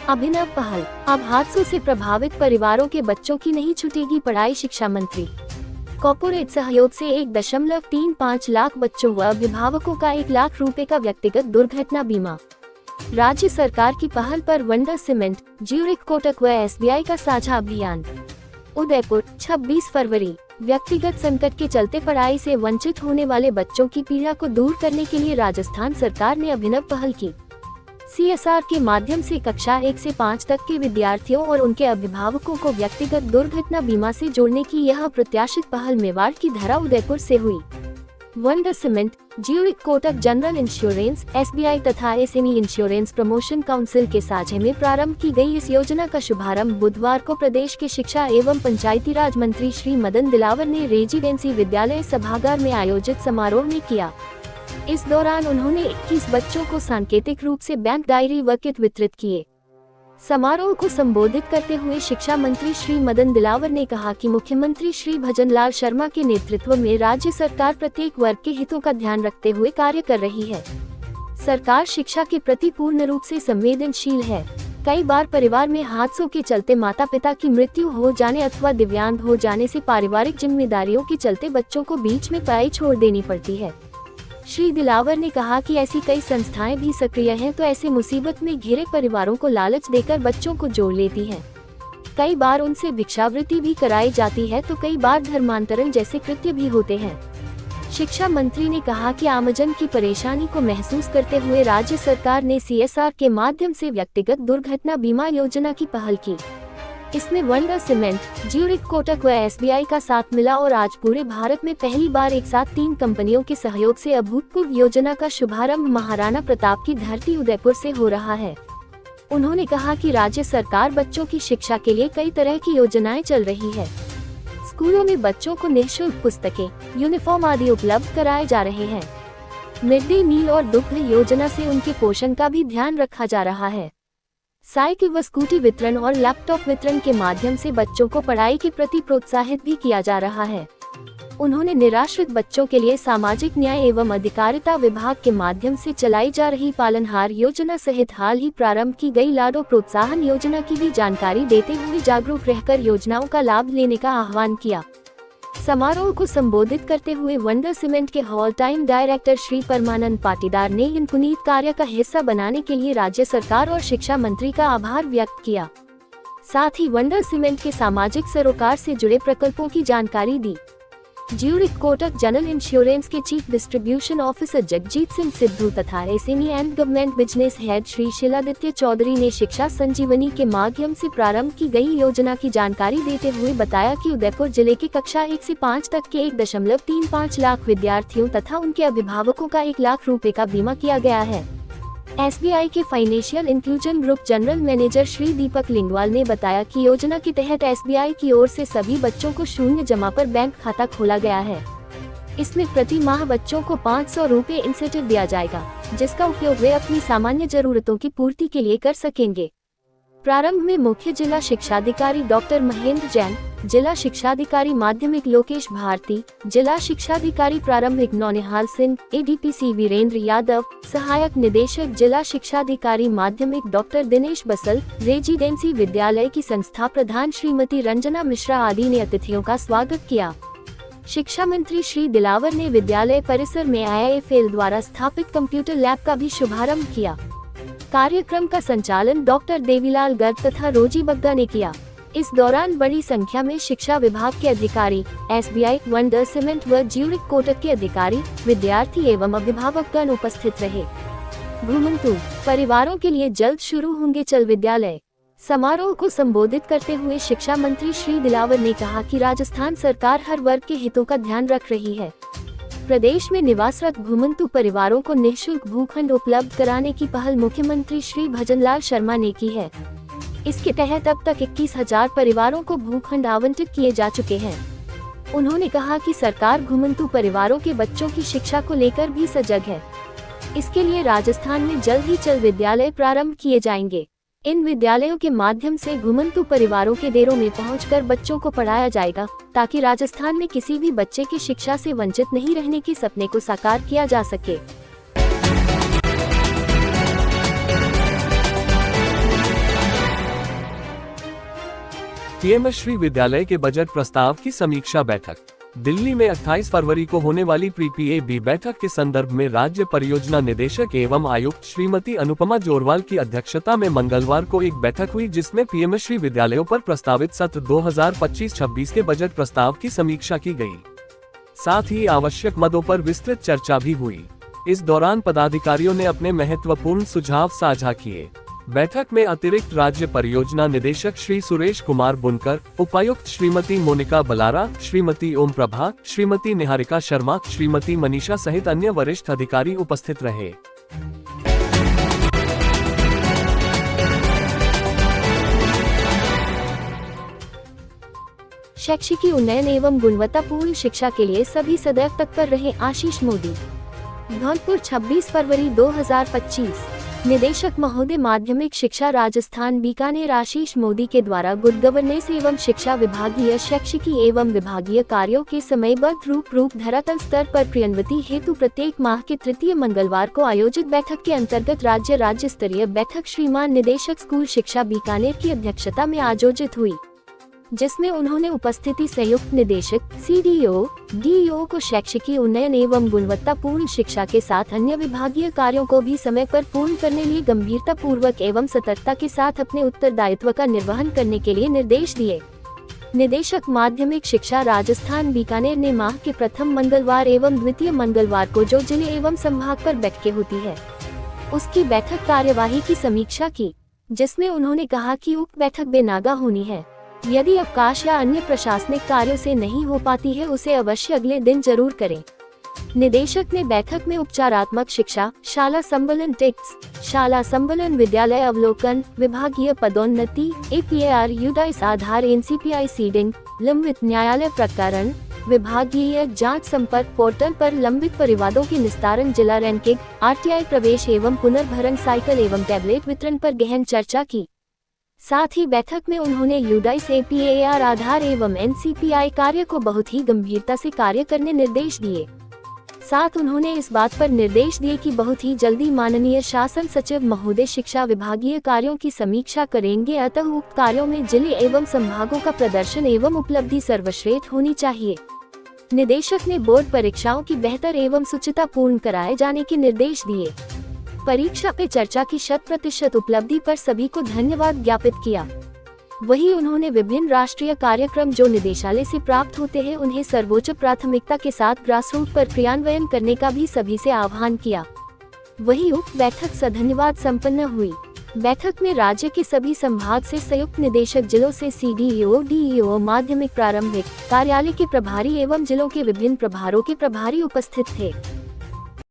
अभिनव पहल, अब हादसों से प्रभावित परिवारों के बच्चों की नहीं छूटेगी पढ़ाई। शिक्षा मंत्री कॉर्पोरेट सहयोग से 1.35 लाख बच्चों व अभिभावकों का 1 लाख रुपए का व्यक्तिगत दुर्घटना बीमा। राज्य सरकार की पहल पर वंडर सीमेंट, ज्यूरिख कोटक व SBI का साझा अभियान। उदयपुर, 26 फरवरी। व्यक्तिगत संकट के चलते पढ़ाई से वंचित होने वाले बच्चों की पीड़ा को दूर करने के लिए राजस्थान सरकार ने अभिनव पहल की। CSR के माध्यम से कक्षा 1 से 5 तक के विद्यार्थियों और उनके अभिभावकों को व्यक्तिगत दुर्घटना बीमा से जोड़ने की यह अप्रत्याशित पहल मेवाड़ की धरा उदयपुर से हुई। Wonder cement, Zurich Kotak general insurance, SBI तथा SME इंश्योरेंस प्रमोशन काउंसिल के साझे में प्रारंभ की गई इस योजना का शुभारंभ बुधवार को प्रदेश के शिक्षा एवं पंचायती राज मंत्री श्री मदन दिलावर ने रेजिडेंसी विद्यालय सभागार में आयोजित समारोह में किया। इस दौरान उन्होंने 21 बच्चों को सांकेतिक रूप से बैंक डायरी व किट वितरित किए। समारोह को संबोधित करते हुए शिक्षा मंत्री श्री मदन दिलावर ने कहा कि मुख्यमंत्री श्री भजनलाल शर्मा के नेतृत्व में राज्य सरकार प्रत्येक वर्ग के हितों का ध्यान रखते हुए कार्य कर रही है। सरकार शिक्षा के प्रति पूर्ण रूप से संवेदनशील है। कई बार परिवार में हादसों के चलते माता पिता की मृत्यु हो जाने अथवा दिव्यांग हो जाने से पारिवारिक जिम्मेदारियों के चलते बच्चों को बीच में पढ़ाई छोड़ देनी पड़ती है। श्री दिलावर ने कहा कि ऐसी कई संस्थाएं भी सक्रिय हैं तो ऐसे मुसीबत में घिरे परिवारों को लालच देकर बच्चों को जोड़ लेती हैं। कई बार उनसे भिक्षावृत्ति भी कराई जाती है तो कई बार धर्मांतरण जैसे कृत्य भी होते हैं। शिक्षा मंत्री ने कहा कि आमजन की परेशानी को महसूस करते हुए राज्य सरकार ने CSR के माध्यम से व्यक्तिगत दुर्घटना बीमा योजना की पहल की। इसमें वंडर सीमेंट, ज्यूरिख कोटक व SBI का साथ मिला और आज पूरे भारत में पहली बार एक साथ 3 कंपनियों के सहयोग से अभूतपूर्व योजना का शुभारंभ महाराणा प्रताप की धरती उदयपुर से हो रहा है। उन्होंने कहा कि राज्य सरकार बच्चों की शिक्षा के लिए कई तरह की योजनाएं चल रही है। स्कूलों में बच्चों को निःशुल्क पुस्तकें, यूनिफॉर्म आदि उपलब्ध कराए जा रहे हैं। मिड डे मील और दुग्ध योजना से उनके पोषण का भी ध्यान रखा जा रहा है। साइकिल व स्कूटी वितरण और लैपटॉप वितरण के माध्यम से बच्चों को पढ़ाई के प्रति प्रोत्साहित भी किया जा रहा है। उन्होंने निराश्रित बच्चों के लिए सामाजिक न्याय एवं अधिकारिता विभाग के माध्यम से चलाई जा रही पालनहार योजना सहित हाल ही प्रारंभ की गई लाडो प्रोत्साहन योजना की भी जानकारी देते हुए जागरूक रहकर योजनाओं का लाभ लेने का आह्वान किया। समारोह को संबोधित करते हुए वंडर सीमेंट के हॉल टाइम डायरेक्टर श्री परमानंद पाटीदार ने इन पुनीत कार्य का हिस्सा बनाने के लिए राज्य सरकार और शिक्षा मंत्री का आभार व्यक्त किया। साथ ही वंडर सीमेंट के सामाजिक सरोकार से जुड़े प्रकल्पों की जानकारी दी। ज्यूरिख कोटक जनरल इंश्योरेंस के chief distribution officer Jagjit Singh Sidhu तथा SME and government business head Shri Shiladitya Chaudhary ने शिक्षा संजीवनी के माध्यम से प्रारंभ की गई योजना की जानकारी देते हुए बताया कि उदयपुर जिले के कक्षा 1 से 5 तक के 1.35 लाख विद्यार्थियों तथा उनके अभिभावकों का 1 लाख रुपए का बीमा किया गया है। SBI के financial inclusion group general manager Shri Deepak Lingwal ने बताया कि योजना के तहत SBI की ओर से सभी बच्चों को शून्य जमा पर बैंक खाता खोला गया है। इसमें प्रति माह बच्चों को 500 रुपए इंसेंटिव दिया जाएगा, जिसका उपयोग वे अपनी सामान्य जरूरतों की पूर्ति के लिए कर सकेंगे। प्रारंभ में मुख्य जिला शिक्षाधिकारी डॉक्टर महेंद्र जैन, जिला शिक्षाधिकारी माध्यमिक लोकेश भारती, जिला शिक्षाधिकारी प्रारंभिक नौनिहाल सिंह, ADPC वीरेंद्र यादव, सहायक निदेशक जिला शिक्षाधिकारी माध्यमिक डॉक्टर दिनेश बसल, रेजिडेंसी विद्यालय की संस्था प्रधान श्रीमती रंजना मिश्रा आदि ने अतिथियों का स्वागत किया। शिक्षा मंत्री श्री दिलावर ने विद्यालय परिसर में IIFL द्वारा स्थापित कंप्यूटर लैब का भी शुभारंभ किया। कार्यक्रम का संचालन डॉक्टर देवीलाल गर्ग तथा रोजी बग्गा ने किया। इस दौरान बड़ी संख्या में शिक्षा विभाग के अधिकारी, SBI, वंडर सीमेंट व ज्यूरिख कोटक के अधिकारी, विद्यार्थी एवं अभिभावकगण उपस्थित रहे। घुमंतू परिवारों के लिए जल्द शुरू होंगे चल विद्यालय। समारोह को संबोधित करते हुए शिक्षा मंत्री श्री दिलावर ने कहा कि राजस्थान सरकार हर वर्ग के हितों का ध्यान रख रही है। प्रदेश में निवासरत घुमंतू परिवारों को निःशुल्क भूखंड उपलब्ध कराने की पहल मुख्यमंत्री श्री भजनलाल शर्मा ने की है। इसके तहत अब तक 21,000 परिवारों को भूखंड आवंटित किए जा चुके हैं। उन्होंने कहा कि सरकार घुमंतू परिवारों के बच्चों की शिक्षा को लेकर भी सजग है। इसके लिए राजस्थान में जल्द ही चल विद्यालय प्रारंभ किए जाएंगे। इन विद्यालयों के माध्यम से घुमंतू परिवारों के डेरों में पहुंचकर बच्चों को पढ़ाया जाएगा, ताकि राजस्थान में किसी भी बच्चे की शिक्षा से वंचित नहीं रहने के सपने को साकार किया जा सके। पीएमश्री विद्यालय के बजट प्रस्ताव की समीक्षा बैठक। दिल्ली में 28 फरवरी को होने वाली प्री-पीएबी बैठक के संदर्भ में राज्य परियोजना निदेशक एवं आयुक्त श्रीमती अनुपमा जोरवाल की अध्यक्षता में मंगलवार को एक बैठक हुई, जिसमें पीएमश्री विद्यालयों पर प्रस्तावित सत्र 2025-26 के बजट प्रस्ताव की समीक्षा की गई। साथ ही आवश्यक मदों पर विस्तृत चर्चा भी हुई। इस दौरान पदाधिकारियों ने अपने महत्वपूर्ण सुझाव साझा किए। बैठक में अतिरिक्त राज्य परियोजना निदेशक श्री सुरेश कुमार बुनकर, उपायुक्त श्रीमती मोनिका बलारा, श्रीमती ओम प्रभा, श्रीमती निहारिका शर्मा, श्रीमती मनीषा सहित अन्य वरिष्ठ अधिकारी उपस्थित रहे। शैक्षिकी उन्नयन एवं गुणवत्तापूर्ण शिक्षा के लिए सभी सदैव तत्पर रहे, आशीष मोदी। धौलपुर 26 फरवरी 2025। निदेशक महोदय माध्यमिक शिक्षा राजस्थान बीकानेर आशीष मोदी के द्वारा गुड गवर्नेंस एवं शिक्षा विभागीय शैक्षिकी एवं विभागीय कार्यों के समयबद्ध रूप धरातल स्तर पर क्रियान्विति हेतु प्रत्येक माह के तृतीय मंगलवार को आयोजित बैठक के अंतर्गत राज्य स्तरीय बैठक श्रीमान निदेशक स्कूल शिक्षा बीकानेर की अध्यक्षता में आयोजित हुई, जिसमें उन्होंने उपस्थिति संयुक्त निदेशक सीडीओ डीईओ को शैक्षिकी उन्नयन एवं गुणवत्तापूर्ण शिक्षा के साथ अन्य विभागीय कार्यों को भी समय पर पूर्ण करने लिए गंभीरता पूर्वक एवं सतर्कता के साथ अपने उत्तरदायित्व का निर्वहन करने के लिए निर्देश दिए। निदेशक माध्यमिक शिक्षा राजस्थान बीकानेर ने माह के प्रथम मंगलवार एवं द्वितीय मंगलवार को जो जिले एवं संभाग पर बैठकें होती है, उसकी बैठक कार्यवाही की समीक्षा की, जिसमें उन्होंने कहा कि उक्त बैठक बेनागा होनी है। यदि अवकाश या अन्य प्रशासनिक कार्यों से नहीं हो पाती है, उसे अवश्य अगले दिन जरूर करें। निदेशक ने बैठक में उपचारात्मक शिक्षा, शाला संबलन टेक्स्ट, शाला संबलन विद्यालय अवलोकन, विभागीय पदोन्नति, APAR यूडाइस आधार NCPI सीडिंग, लंबित न्यायालय प्रकरण, विभागीय जांच संपर्क पोर्टल पर लंबित परिवादों के निस्तारण, जिला रैंकिंग, RTI प्रवेश एवं पुनर्भरण, साइकिल एवं टैबलेट वितरण पर गहन चर्चा की। साथ ही बैठक में उन्होंने यूडाइस APAR आधार एवं NCPI कार्य को बहुत ही गंभीरता से कार्य करने निर्देश दिए। साथ उन्होंने इस बात पर निर्देश दिए कि बहुत ही जल्दी माननीय शासन सचिव महोदय शिक्षा विभागीय कार्यों की समीक्षा करेंगे, अतः उक्त कार्यों में जिले एवं संभागों का प्रदर्शन एवं उपलब्धि सर्वश्रेष्ठ होनी चाहिए। निदेशक ने बोर्ड परीक्षाओं की बेहतर एवं सुचिता पूर्ण कराए जाने के निर्देश दिए। परीक्षा पे चर्चा की 100% उपलब्धि पर सभी को धन्यवाद ज्ञापित किया। वहीं उन्होंने विभिन्न राष्ट्रीय कार्यक्रम जो निदेशालय से प्राप्त होते हैं, उन्हें सर्वोच्च प्राथमिकता के साथ ग्रासरूट पर क्रियान्वयन करने का भी सभी से आह्वान किया। वहीं उक्त बैठक सधन्यवाद संपन्न हुई। बैठक में राज्य के सभी संभाग से संयुक्त निदेशक, जिलों से CDO DEO, माध्यमिक प्रारंभिक कार्यालय के प्रभारी एवं जिलों के विभिन्न प्रभारों के प्रभारी उपस्थित थे।